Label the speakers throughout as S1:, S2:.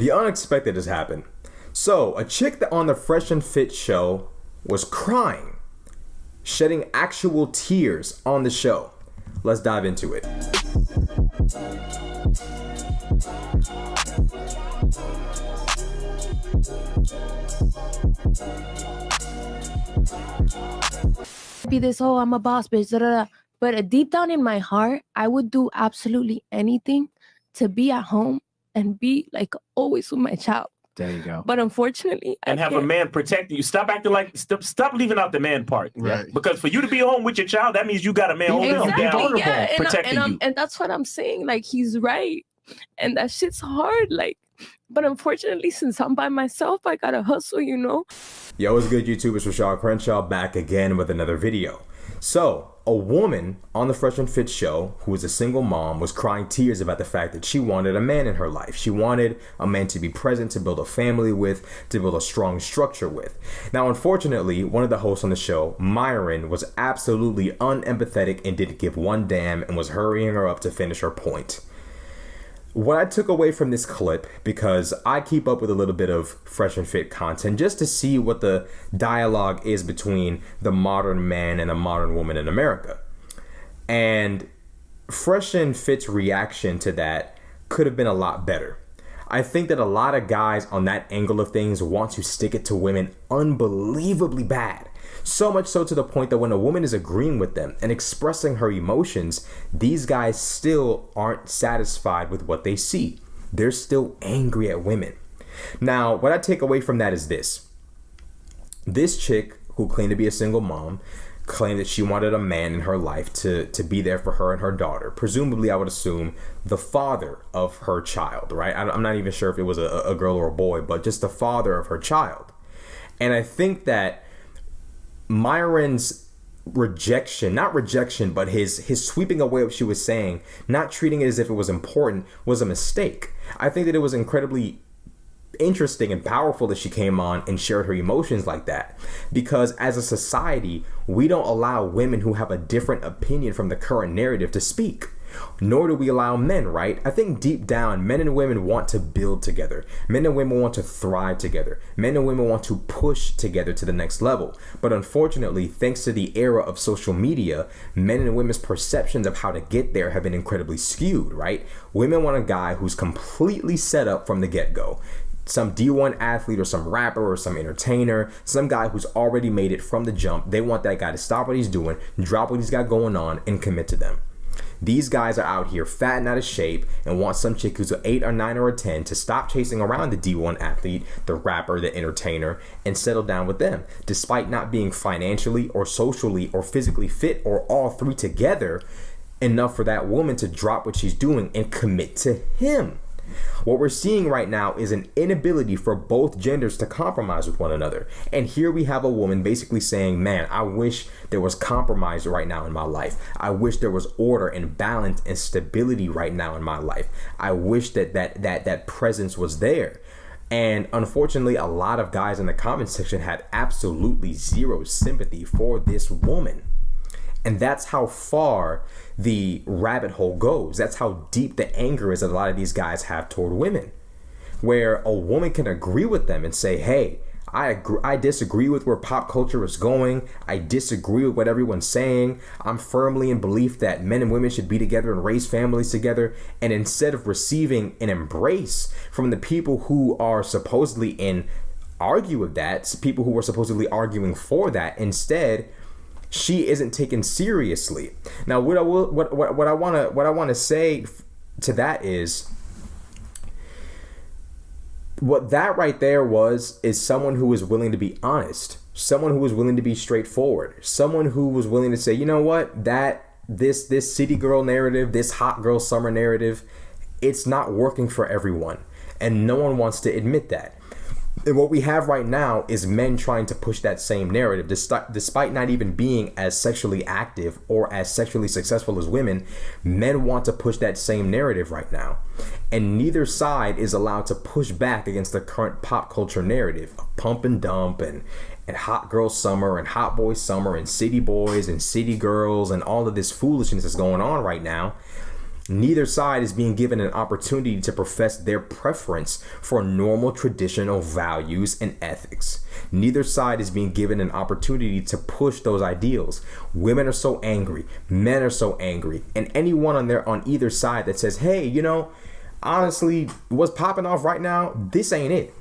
S1: The unexpected has happened. So, a chick that on the Fresh and Fit show was crying, shedding actual tears on the show. Let's dive into it.
S2: Be this, oh, I'm a boss bitch, da, da, da. But deep down in my heart, I would do absolutely anything to be at home and be like always with my child.
S3: There you go.
S2: But unfortunately,
S4: and have a man protecting you. Stop acting like, stop leaving out the man part.
S3: Right.
S4: Because for you to be home with your child, that means you got a man holding you down, protecting you.
S2: And that's what I'm saying. Like, he's right. And that shit's hard. Like, but unfortunately, since I'm by myself, I gotta hustle, you know?
S1: Yo, what's good, YouTube? It's Rashad Crenshaw back again with another video. So, a woman on the Fresh and Fit show who was a single mom was crying tears about the fact that she wanted a man in her life. She wanted a man to be present, to build a family with, to build a strong structure with. Now, unfortunately, one of the hosts on the show, Myron, was absolutely unempathetic and didn't give one damn and was hurrying her up to finish her point. What I took away from this clip, because I keep up with a little bit of Fresh and Fit content just to see what the dialogue is between the modern man and the modern woman in America. And Fresh and Fit's reaction to that could have been a lot better. I think that a lot of guys on that angle of things want to stick it to women unbelievably bad. So much so to the point that when a woman is agreeing with them and expressing her emotions, these guys still aren't satisfied with what they see. They're still angry at women. Now, what I take away from that is this. This chick who claimed to be a single mom claimed that she wanted a man in her life to be there for her and her daughter. Presumably, I would assume the father of her child, right? I'm not even sure if it was a girl or a boy, but just the father of her child. And I think that Myron's rejection, not rejection, but his sweeping away what she was saying, not treating it as if it was important, was a mistake. I think that it was incredibly interesting and powerful that she came on and shared her emotions like that, because as a society, we don't allow women who have a different opinion from the current narrative to speak. Nor do we allow men, right? I think deep down, men and women want to build together. Men and women want to thrive together. Men and women want to push together to the next level. But unfortunately, thanks to the era of social media, men and women's perceptions of how to get there have been incredibly skewed, right? Women want a guy who's completely set up from the get-go. Some D1 athlete or some rapper or some entertainer, some guy who's already made it from the jump. They want that guy to stop what he's doing, drop what he's got going on, and commit to them. These guys are out here fat and out of shape and want some chick who's an 8 or 9 or a 10 to stop chasing around the D1 athlete, the rapper, the entertainer, and settle down with them, despite not being financially or socially or physically fit, or all three together, enough for that woman to drop what she's doing and commit to him. What we're seeing right now is an inability for both genders to compromise with one another. And here we have a woman basically saying, man, I wish there was compromise right now in my life. I wish there was order and balance and stability right now in my life. I wish that presence was there. And unfortunately, a lot of guys in the comment section had absolutely zero sympathy for this woman. And that's how far the rabbit hole goes. That's how deep the anger is that a lot of these guys have toward women, where a woman can agree with them and say, hey, I disagree with where pop culture is going. I disagree with what everyone's saying. I'm firmly in belief that men and women should be together and raise families together. And instead of receiving an embrace from the people who are supposedly argue with that, people who are supposedly arguing for that, instead she isn't taken seriously. Now, what I want to say to that is, what that right there is someone who is willing to be honest, someone who was willing to be straightforward, someone who was willing to say, you know what, this city girl narrative, this hot girl summer narrative, it's not working for everyone, and no one wants to admit that. And what we have right now is men trying to push that same narrative, despite not even being as sexually active or as sexually successful as women. Men want to push that same narrative right now. And neither side is allowed to push back against the current pop culture narrative of pump and dump and hot girl summer and hot boy summer and city boys and city girls and all of this foolishness that's going on right now. Neither side is being given an opportunity to profess their preference for normal traditional values and ethics. Neither side is being given an opportunity to push those ideals. Women are so angry, men are so angry, and anyone on either side that says, hey, you know, honestly, what's popping off right now, this ain't it.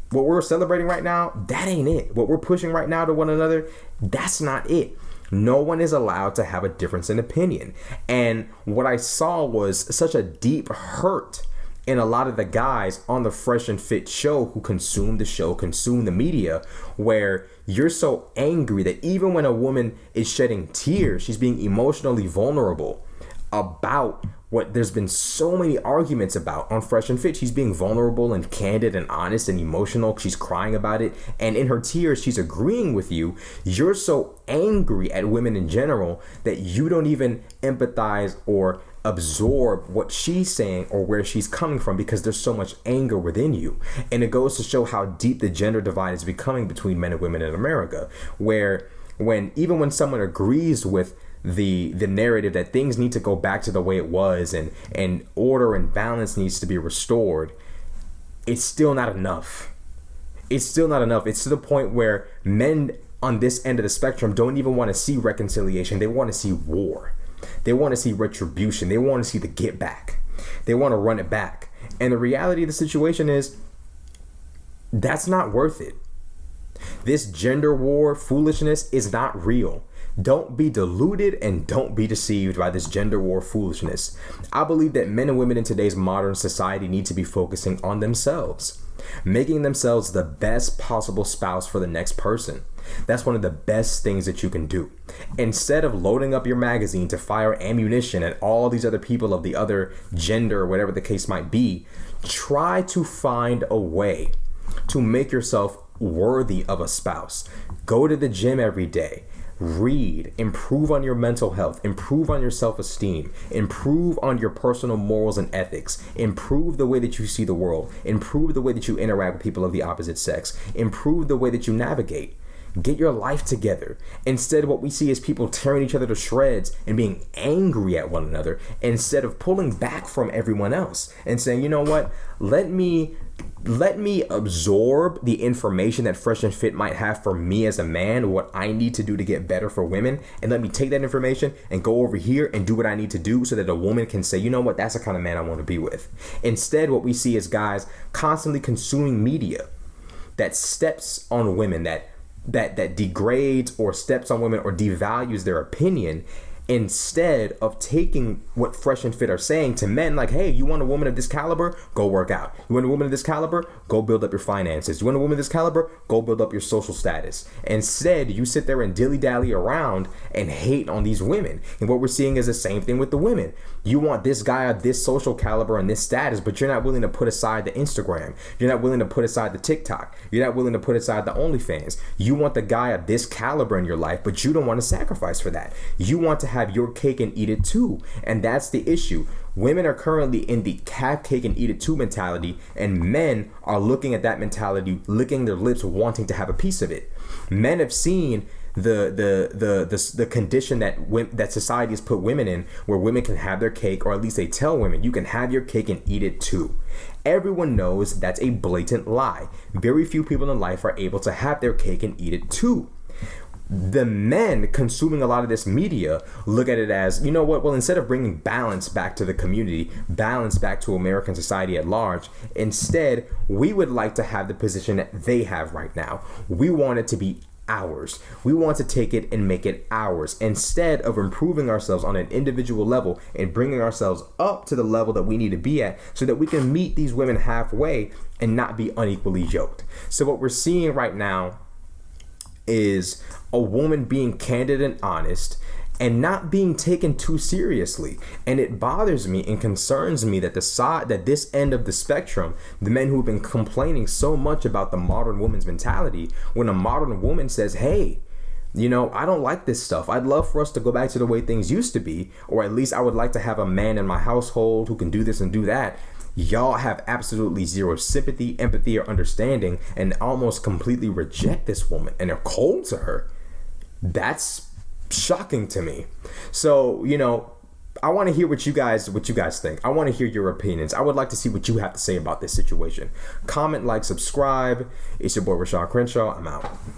S1: What we're celebrating right now, that ain't it. What we're pushing right now to one another, that's not it. No one is allowed to have a difference in opinion. And what I saw was such a deep hurt in a lot of the guys on the Fresh and Fit show who consume the show, consume the media, where you're so angry that even when a woman is shedding tears, she's being emotionally vulnerable about what there's been so many arguments about on Fresh and Fit. She's being vulnerable and candid and honest and emotional. She's crying about it. And in her tears, she's agreeing with you. You're so angry at women in general that you don't even empathize or absorb what she's saying or where she's coming from because there's so much anger within you. And it goes to show how deep the gender divide is becoming between men and women in America, where even when someone agrees with the narrative that things need to go back to the way it was and order and balance needs to be restored, it's still not enough. It's still not enough. It's to the point where men on this end of the spectrum don't even want to see reconciliation. They want to see war. They want to see retribution. They want to see the get back. They want to run it back. And the reality of the situation is that's not worth it. This gender war foolishness is not real. Don't be deluded and don't be deceived by this gender war foolishness. I believe that men and women in today's modern society need to be focusing on themselves, making themselves the best possible spouse for the next person. That's one of the best things that you can do. Instead of loading up your magazine to fire ammunition at all these other people of the other gender, or whatever the case might be, try to find a way to make yourself worthy of a spouse. Go to the gym every day. Read, improve on your mental health, improve on your self-esteem, improve on your personal morals and ethics, improve the way that you see the world, improve the way that you interact with people of the opposite sex, improve the way that you navigate. Get your life together. Instead, what we see is people tearing each other to shreds and being angry at one another instead of pulling back from everyone else and saying, you know what, let me absorb the information that Fresh and Fit might have for me as a man, what I need to do to get better for women, and let me take that information and go over here and do what I need to do so that a woman can say, you know what, that's the kind of man I want to be with. Instead, what we see is guys constantly consuming media that steps on women, that degrades or steps on women or devalues their opinion, instead of taking what Fresh and Fit are saying to men, like, hey, you want a woman of this caliber? Go work out. You want a woman of this caliber? Go build up your finances. You want a woman of this caliber? Go build up your social status. Instead, you sit there and dilly-dally around and hate on these women. And what we're seeing is the same thing with the women. You want this guy of this social caliber and this status, but you're not willing to put aside the Instagram. You're not willing to put aside the TikTok. You're not willing to put aside the OnlyFans. You want the guy of this caliber in your life, but you don't want to sacrifice for that. You want to have your cake and eat it too. And that's the issue. Women are currently in the have cake and eat it too mentality, and men are looking at that mentality, licking their lips, wanting to have a piece of it. Men have seen the condition that society has put women in, where women can have their cake, or at least they tell women, you can have your cake and eat it too. Everyone knows that's a blatant lie. Very few people in life are able to have their cake and eat it too. The men consuming a lot of this media look at it as, you know what, well, instead of bringing balance back to the community, balance back to American society at large, instead, we would like to have the position that they have right now. We want it to be ours. We want to take it and make it ours, instead of improving ourselves on an individual level and bringing ourselves up to the level that we need to be at so that we can meet these women halfway and not be unequally yoked. So what we're seeing right now is a woman being candid and honest and not being taken too seriously. And it bothers me and concerns me that this end of the spectrum, the men who've been complaining so much about the modern woman's mentality, when a modern woman says, hey, you know, I don't like this stuff. I'd love for us to go back to the way things used to be, or at least I would like to have a man in my household who can do this and do that. Y'all have absolutely zero sympathy, empathy, or understanding, and almost completely reject this woman and are cold to her. That's shocking to me. So, you know, I want to hear what you guys think. I want to hear your opinions. I would like to see what you have to say about this situation. Comment, like, subscribe. It's your boy Rashad Crenshaw. I'm out.